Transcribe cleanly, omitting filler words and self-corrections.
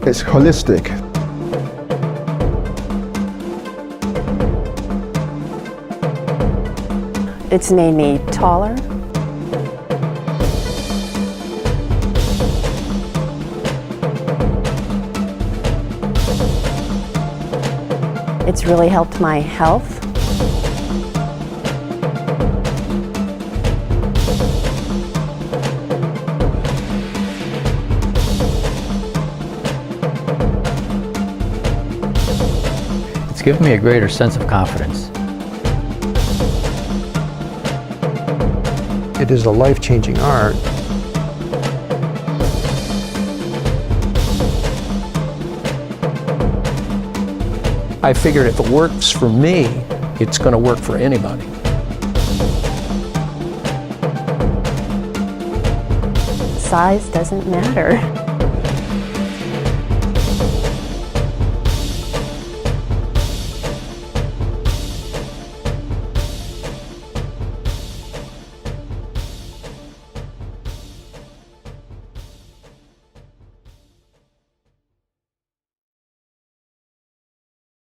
It's holistic. It's made me taller. It's really helped my health. It's given me a greater sense of confidence. It is a life-changing art. I figured if it works for me, it's going to work for anybody. Size doesn't matter.